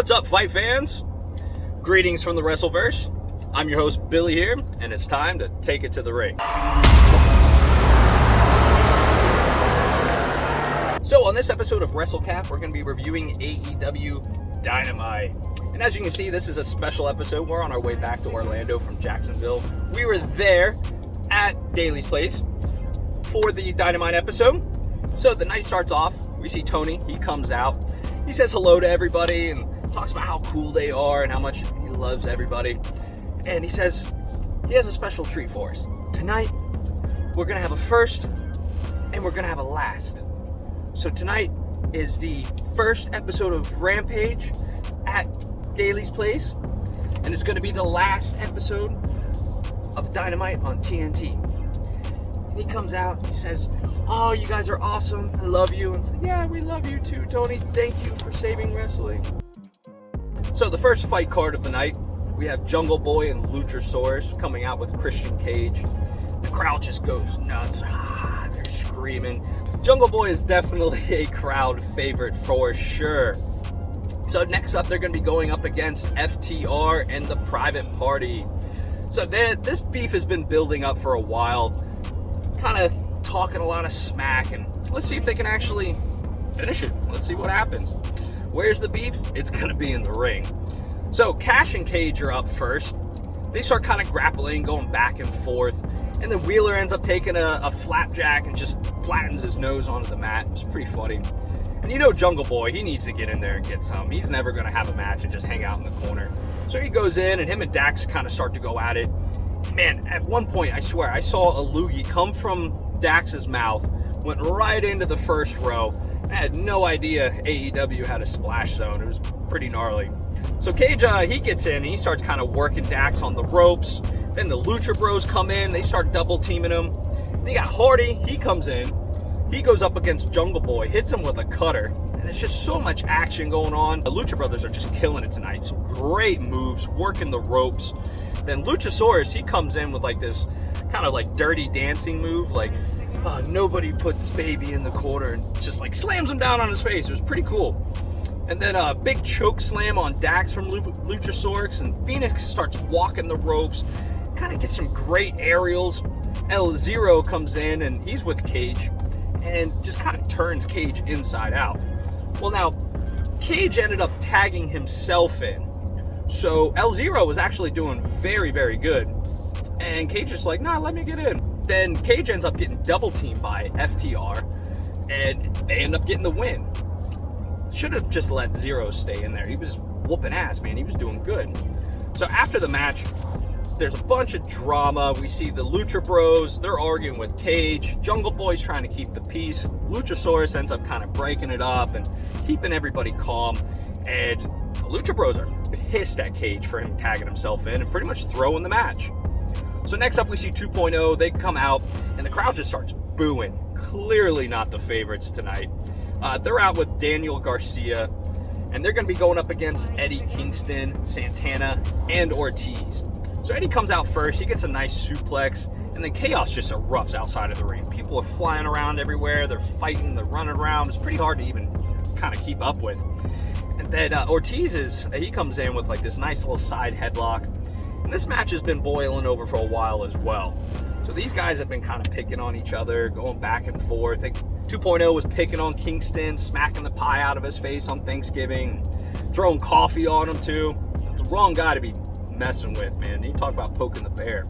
What's up, fight fans? Greetings from the Wrestleverse. I'm your host, Billy here, and it's time to take it to the ring. So on this episode of Wrestlecap, we're going to be reviewing AEW Dynamite. And as you can see, this is a special episode. We're on our way back to Orlando from Jacksonville. We were there at Daily's Place for the Dynamite episode. So the night starts off. We see Tony. He comes out. He says hello to everybody and talks about how cool they are and how much he loves everybody. And he says he has a special treat for us. Tonight, we're going to have a first and we're going to have a last. So tonight is the first episode of Rampage at Daily's Place. And it's going to be the last episode of Dynamite on TNT. And he comes out, he says, "Oh, you guys are awesome. I love you." And I said, "Yeah, we love you too, Tony. Thank you for saving wrestling." So the first fight card of the night, we have Jungle Boy and Luchasaurus coming out with Christian Cage. The crowd just goes nuts. They're screaming. Jungle Boy is definitely a crowd favorite for sure. So next up, they're going to be going up against FTR and the Private Party. So this beef has been building up for a while, kind of talking a lot of smack, and let's see if they can actually finish it. Let's see what happens. Where's the beef? It's going to be in the ring. So Cash and Cage are up first. They start kind of grappling, going back and forth, and then Wheeler ends up taking a flapjack and just flattens his nose onto the mat. It's pretty funny. And you know Jungle Boy, he needs to get in there and get some. He's never going to have a match and just hang out in the corner. So he goes in, and him and Dax kind of start to go at it. Man, at one point, I swear, I saw a loogie come from Dax's mouth, went right into the first row. I had no idea AEW had a splash zone. It was pretty gnarly. So Cage, he gets in, and he starts kind of working Dax on the ropes. Then the Lucha Bros come in. They start double teaming him. They got Hardy. He comes in. He goes up against Jungle Boy, hits him with a cutter. And there's just so much action going on. The Lucha Brothers are just killing it tonight. Some great moves, working the ropes. Then Luchasaurus, he comes in with like this kind of like dirty dancing move, like nobody puts baby in the corner, and just like slams him down on his face. It was pretty cool. And then a big choke slam on Dax from Luchasaurus, and Phoenix starts walking the ropes, kind of gets some great aerials. El-Zero comes in, and he's with Cage, and just kind of turns Cage inside out. Well, now, Cage ended up tagging himself in. So El-Zero was actually doing very, very good. And Cage is like, "Nah, let me get in." Then Cage ends up getting double teamed by FTR, and they end up getting the win. Should have just let Zero stay in there. He was whooping ass, man. He was doing good. So after the match, there's a bunch of drama. We see the Lucha Bros. They're arguing with Cage. Jungle Boy's trying to keep the peace. Luchasaurus ends up kind of breaking it up and keeping everybody calm. And the Lucha Bros are pissed at Cage for him tagging himself in and pretty much throwing the match. So next up, we see 2.0. They come out, and the crowd just starts booing. Clearly not the favorites tonight. They're out with Daniel Garcia, and they're going to be going up against Eddie Kingston, Santana, and Ortiz. So Eddie comes out first. He gets a nice suplex, and then chaos just erupts outside of the ring. People are flying around everywhere. They're fighting. They're running around. It's pretty hard to even kind of keep up with. And then Ortiz he comes in with like this nice little side headlock. And this match has been boiling over for a while as well. So these guys have been kind of picking on each other, going back and forth. 2.0 was picking on Kingston, smacking the pie out of his face on Thanksgiving, throwing coffee on him too. It's the wrong guy to be messing with, man. You talk about poking the bear.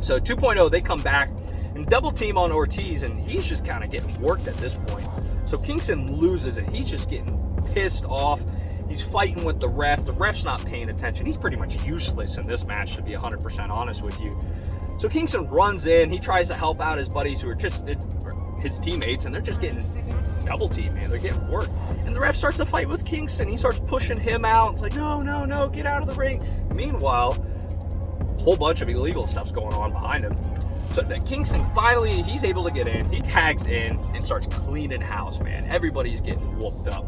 So 2.0, they come back and double team on Ortiz, and he's just kind of getting worked at this point. So Kingston loses it. He's just getting pissed off. He's fighting with the ref. The ref's not paying attention. He's pretty much useless in this match, to be 100% honest with you. So Kingston runs in. He tries to help out his buddies who are just his teammates, and they're just getting double teamed, man. They're getting worked. And the ref starts to fight with Kingston. He starts pushing him out. It's like, no, get out of the ring. Meanwhile, a whole bunch of illegal stuff's going on behind him. So then Kingston finally, he's able to get in. He tags in and starts cleaning house, man. Everybody's getting whooped up.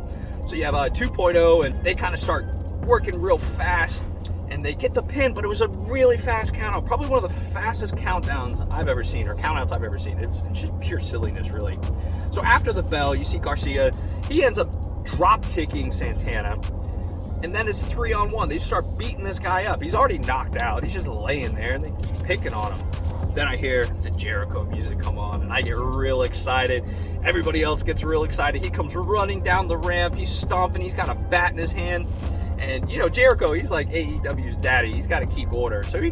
So you have 2.0, and they kind of start working real fast, and they get the pin, but it was a really fast count out. Probably one of the fastest countdowns I've ever seen, or countouts I've ever seen. It's just pure silliness, really. So after the bell, you see Garcia. He ends up drop kicking Santana. And then it's 3-on-1. They start beating this guy up. He's already knocked out. He's just laying there, and they keep picking on him. Then I hear the Jericho music come on, and I get real excited. Everybody else gets real excited. He comes running down the ramp. He's stomping. He's got a bat in his hand. And, Jericho, he's like AEW's daddy. He's got to keep order. So he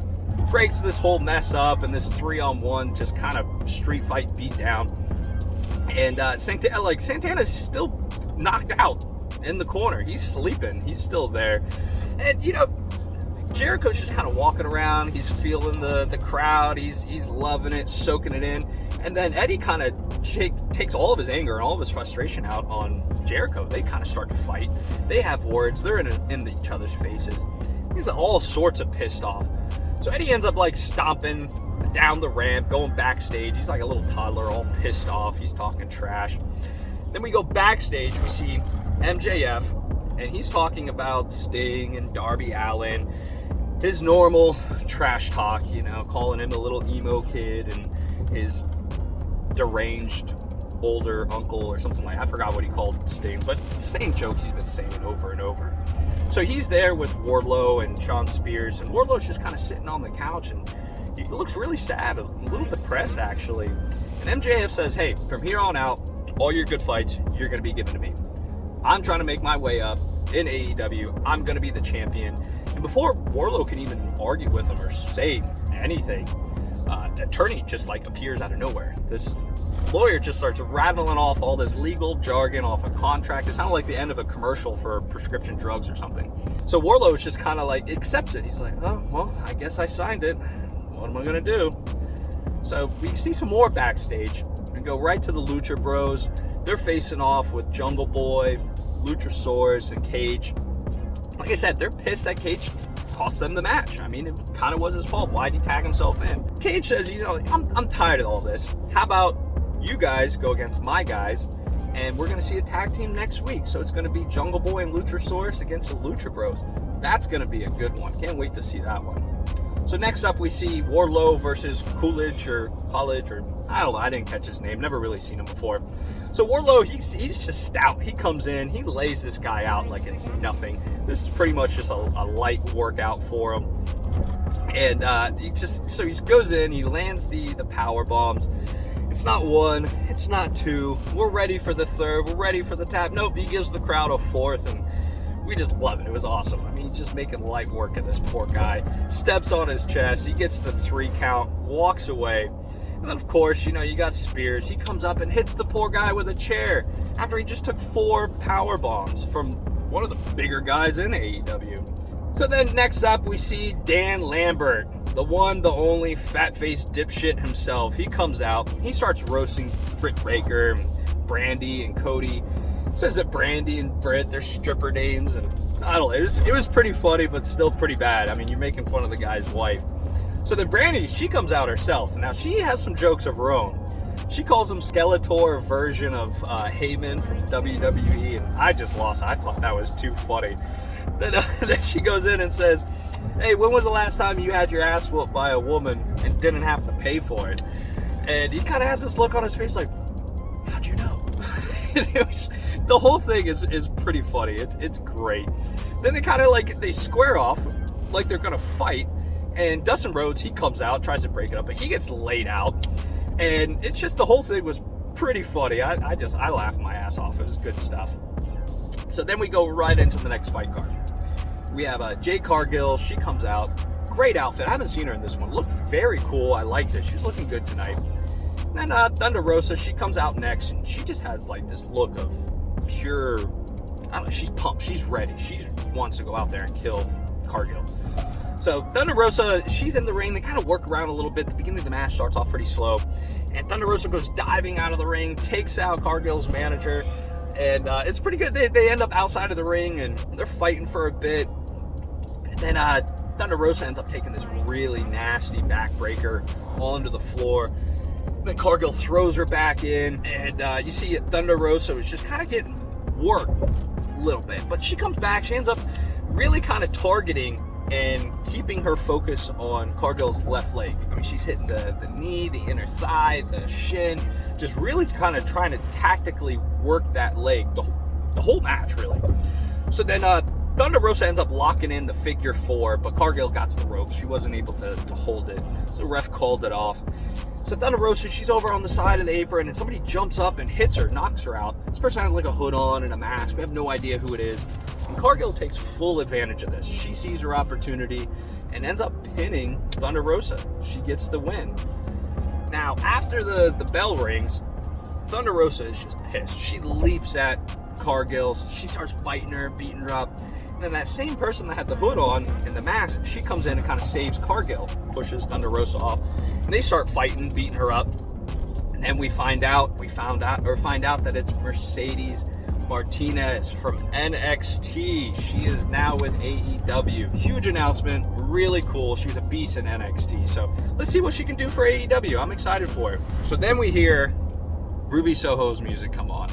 breaks this whole mess up, and this 3-on-1 just kind of street fight beat down. And Santana's still knocked out in the corner. He's sleeping. He's still there. And, Jericho's just kind of walking around. He's feeling the crowd. He's loving it, soaking it in. And then Eddie kind of takes all of his anger and all of his frustration out on Jericho. They kind of start to fight. They have words. They're in each other's faces. He's all sorts of pissed off. So Eddie ends up stomping down the ramp, going backstage. He's like a little toddler, all pissed off. He's talking trash. Then we go backstage. We see MJF, and he's talking about Sting and Darby Allin. His normal trash talk, calling him a little emo kid and his deranged older uncle or something like that. I forgot what he called Sting, but the same jokes he's been saying over and over. So he's there with Wardlow and Shawn Spears, and Wardlow's just kind of sitting on the couch, and he looks really sad, a little depressed actually. And MJF says, hey, from here on out, all your good fights, you're going to be given to me. I'm trying to make my way up in AEW. I'm going to be the champion. And before Wardlow can even argue with him or say anything, the attorney just appears out of nowhere. This lawyer just starts rattling off all this legal jargon off a contract. It sounded like the end of a commercial for prescription drugs or something. So Wardlow's just kind of accepts it. He's like, oh, well, I guess I signed it. What am I going to do? So we see some more backstage. We go right to the Lucha Bros. They're facing off with Jungle Boy, Luchasaurus, and Cage. Like I said, they're pissed that Cage cost them the match. I mean, it kind of was his fault. Why'd he tag himself in? Cage says, I'm tired of all this. How about you guys go against my guys, and we're going to see a tag team next week. So it's going to be Jungle Boy and Luchasaurus against the Lucha Bros. That's going to be a good one. Can't wait to see that one. So next up, we see Wardlow versus Coolidge, or I don't know. I didn't catch his name. Never really seen him before. So Wardlow, he's just stout. He comes in. He lays this guy out like it's nothing. This is pretty much just a light workout for him. And he goes in. He lands the power bombs. It's not one. It's not two. We're ready for the third. We're ready for the tap. Nope. He gives the crowd a fourth, and we just love it. It was awesome. I mean, just making light work of this poor guy. Steps on his chest. He gets the 3 count, walks away. And then, of course, you got Spears. He comes up and hits the poor guy with a chair after he just took 4 power bombs from one of the bigger guys in AEW. So then next up, we see Dan Lambert, the one, the only fat-faced dipshit himself. He comes out. He starts roasting Britt Baker, Brandy, and Cody. Says that Brandy and Britt, they're stripper names, and I don't know, it was pretty funny, but still pretty bad. I mean, you're making fun of the guy's wife. So then Brandy, she comes out herself. Now, she has some jokes of her own. She calls him Skeletor version of Heyman from WWE, and I just lost it. I thought that was too funny. Then she goes in and says, hey, when was the last time you had your ass whooped by a woman and didn't have to pay for it? And he kind of has this look on his face like, how'd you know? The whole thing is pretty funny. It's great. Then they kind of they square off like they're gonna fight, and Dustin Rhodes, he comes out, tries to break it up, but he gets laid out, and it's just, the whole thing was pretty funny. I laughed my ass off. It was good stuff. So then we go right into the next fight card. We have Jade Cargill. She comes out, great outfit. I haven't seen her in this one. Looked very cool. I liked it. She's looking good tonight. Then Thunder Rosa, she comes out next, and she just has this look of pure, I don't know, she's pumped, she's ready, she wants to go out there and kill Cargill. So Thunder Rosa, she's in the ring. They kind of work around a little bit. The beginning of the match starts off pretty slow, and Thunder Rosa goes diving out of the ring, takes out Cargill's manager, and it's pretty good. They end up outside of the ring, and they're fighting for a bit, and then Thunder Rosa ends up taking this really nasty backbreaker onto the floor. Then Cargill throws her back in, and you see Thunder Rosa was just kind of getting worked a little bit. But she comes back. She ends up really kind of targeting and keeping her focus on Cargill's left leg. I mean, she's hitting the knee, the inner thigh, the shin, just really kind of trying to tactically work that leg the whole match, really. So then Thunder Rosa ends up locking in the figure 4, but Cargill got to the ropes. She wasn't able to hold it. So the ref called it off. So Thunder Rosa, she's over on the side of the apron, and somebody jumps up and hits her, knocks her out. This person has like a hood on and a mask. We have no idea who it is. And Cargill takes full advantage of this. She sees her opportunity and ends up pinning Thunder Rosa. She gets the win. Now, after the bell rings, Thunder Rosa is just pissed. She leaps at Cargill. She starts fighting her, beating her up. And then that same person that had the hood on and the mask, she comes in and kind of saves Cargill, pushes Thunder Rosa off. And they start fighting, beating her up. And then we find out that it's Mercedes Martinez from NXT. She is now with AEW. Huge announcement, really cool. She was a beast in NXT. So let's see what she can do for AEW. I'm excited for it. So then we hear Ruby Soho's music come on.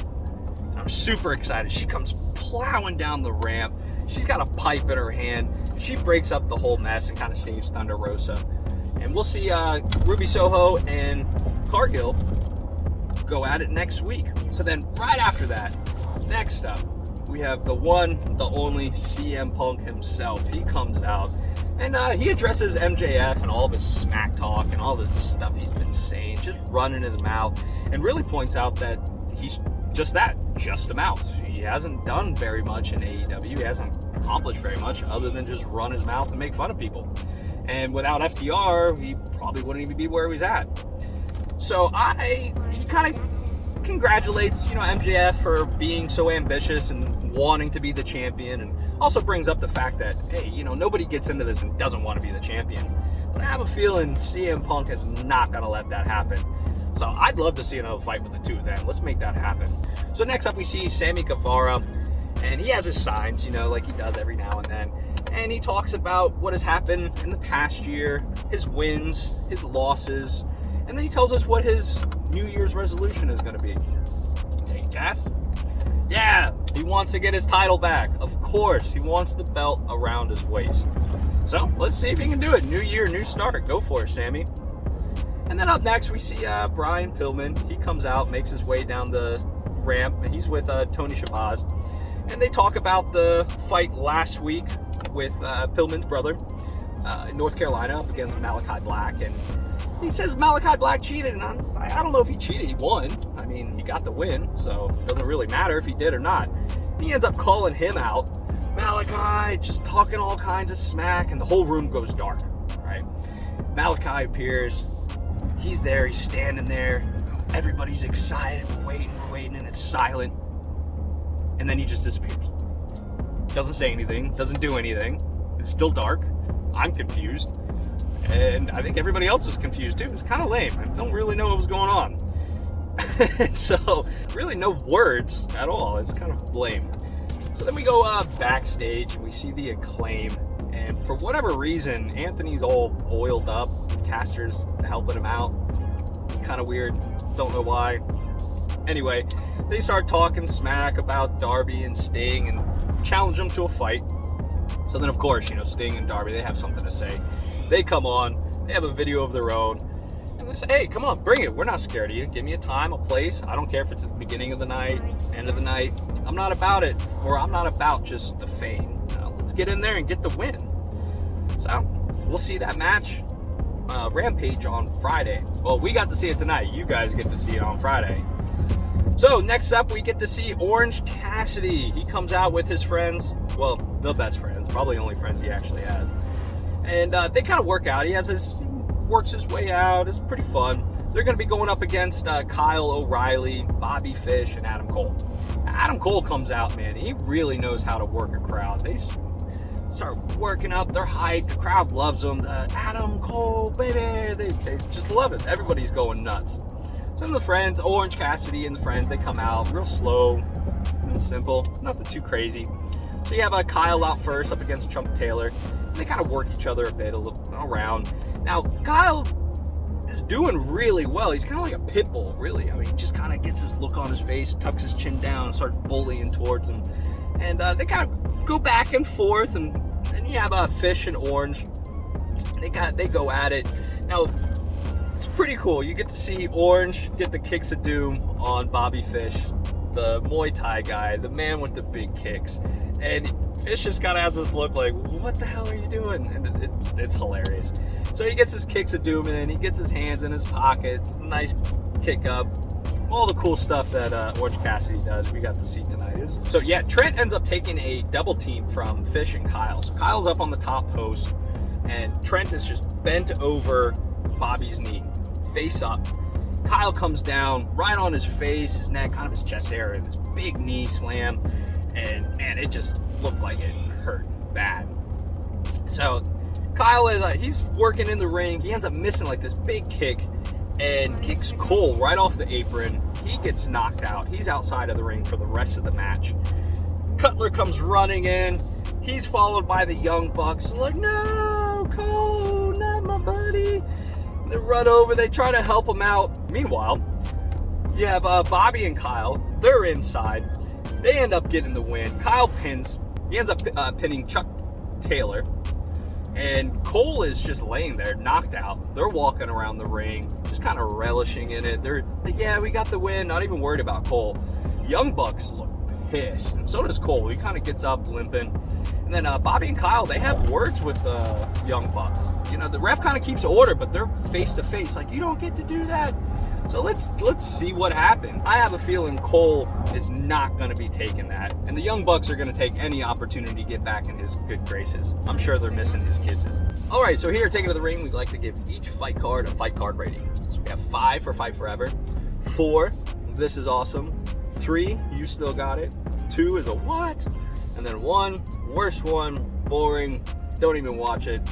And I'm super excited. She comes plowing down the ramp. She's got a pipe in her hand. She breaks up the whole mess and kind of saves Thunder Rosa. And we'll see Ruby Soho and Cargill go at it next week. So then right after that, next up, we have the one, the only CM Punk himself. He comes out and he addresses MJF and all of his smack talk and all the stuff he's been saying, just running his mouth, and really points out that he's just that, just a mouth. He hasn't done very much in AEW. He hasn't accomplished very much other than just run his mouth and make fun of people. And without FTR, he probably wouldn't even be where he's at. So he kind of congratulates, MJF for being so ambitious and wanting to be the champion, and also brings up the fact that, hey, nobody gets into this and doesn't want to be the champion. But I have a feeling CM Punk is not going to let that happen. So I'd love to see another fight with the two of them. Let's make that happen. So next up we see Sammy Guevara, and he has his signs, like he does every now and then. And he talks about what has happened in the past year, his wins, his losses, and then he tells us what his New Year's resolution is going to be. Can you take a guess? Yeah, he wants to get his title back. Of course, he wants the belt around his waist. So let's see if he can do it. New year, new start. Go for it, Sammy. And then up next, we see Brian Pillman. He comes out, makes his way down the ramp, and he's with Tony Shabazz. And they talk about the fight last week with Pillman's brother in North Carolina up against Malachi Black. And he says Malachi Black cheated, and I don't know if he cheated. He won. I mean, he got the win, so it doesn't really matter if he did or not. He ends up calling him out. Malachi just talking all kinds of smack, and the whole room goes dark, right? Malachi appears. He's there. He's standing there. Everybody's excited. We're waiting, and it's silent. And then he just disappears. Doesn't say anything. Doesn't do anything. It's still dark. I'm confused. And I think everybody else is confused too. It's kind of lame. I don't really know what was going on. So, really no words at all. It's kind of lame. So then we go backstage, and we see the Acclaim. And for whatever reason, Anthony's all oiled up. Caster's helping him out. Kind of weird. Don't know why. Anyway, they start talking smack about Darby and Sting and challenge them to a fight. So then, of course, Sting and Darby, they have something to say. They come on. They have a video of their own. And they say, hey, come on, bring it. We're not scared of you. Give me a time, a place. I don't care if it's at the beginning of the night, end of the night. I'm not about it. Or I'm not about just the fame. Let's get in there and get the win. So we'll see that match. Rampage on Friday. Well, we got to see it tonight. You guys get to see it on Friday. So next up, we get to see Orange Cassidy. He comes out with his friends. Well, the best friends. Probably the only friends he actually has. And they kind of work out. He works his way out. It's pretty fun. They're going to be going up against Kyle O'Reilly, Bobby Fish, and Adam Cole. Adam Cole comes out, man. He really knows how to work a crowd. They start working up. They're hyped. The crowd loves them. Adam Cole, baby. They just love it. Everybody's going nuts. So then the friends, Orange Cassidy and the friends, they come out real slow and simple. Nothing too crazy. So you have Kyle out first up against Chuck Taylor. And they kind of work each other a bit around. Now, Kyle is doing really well. He's kind of like a pit bull, really. I mean, he just kind of gets this look on his face, tucks his chin down, and starts bullying towards him. And they kind of go back and forth. And then you have Fish and Orange. They go at it. Now, it's pretty cool. You get to see Orange get the kicks of doom on Bobby Fish, the Muay Thai guy, the man with the big kicks. And Fish just kind of has this look like, what the hell are you doing? And it's hilarious. So he gets his kicks of doom in, he gets his hands in his pockets, nice kick up, all the cool stuff that Orange Cassidy does. We got to see tonight. So yeah, Trent ends up taking a double team from Fish and Kyle. So Kyle's up on the top post, and Trent is just bent over Bobby's knee, face up. Kyle comes down right on his face, his neck, kind of his chest area, and his big knee slam. And man, it just looked like it hurt bad. So Kyle is he's working in the ring. He ends up missing like this big kick and kicks Cole right off the apron. He gets knocked out. He's outside of the ring for the rest of the match. Cutler comes running in. He's followed by the Young Bucks. They're like, no, Cole, not my buddy. They run over. They try to help him out. Meanwhile, you have Bobby and Kyle. They're inside. They end up getting the win. Kyle pins. He ends up pinning Chuck Taylor. And Cole is just laying there, knocked out. They're walking around the ring, just kind of relishing in it. They're like, yeah, we got the win. Not even worried about Cole. Young Bucks look pissed. And so does Cole. He kind of gets up limping. And then Bobby and Kyle, they have words with Young Bucks. You know, the ref kind of keeps order, but they're face to face. Like, you don't get to do that. So let's see what happened. I have a feeling Cole is not going to be taking that. And the Young Bucks are going to take any opportunity to get back in his good graces. I'm sure they're missing his kisses. All right, so here, Taking to the Ring, we'd like to give each fight card a fight card rating. So we have 5 for Fight Forever. 4, this is awesome. 3, you still got it. 2 is a what? And then 1, worst one, boring, don't even watch it.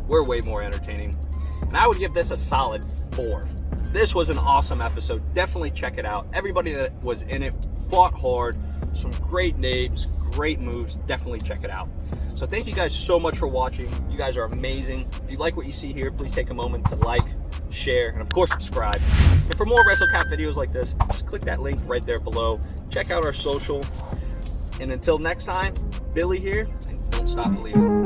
We're way more entertaining. And I would give this a solid 4. This was an awesome episode. Definitely check it out. Everybody that was in it fought hard. Some great names, great moves. Definitely check it out. So thank you guys so much for watching. You guys are amazing. If you like what you see here, please take a moment to like, share, and of course subscribe. And for more Wrestlecap videos like this, just click that link right there below. Check out our social. And until next time, Billy here, and don't stop believing.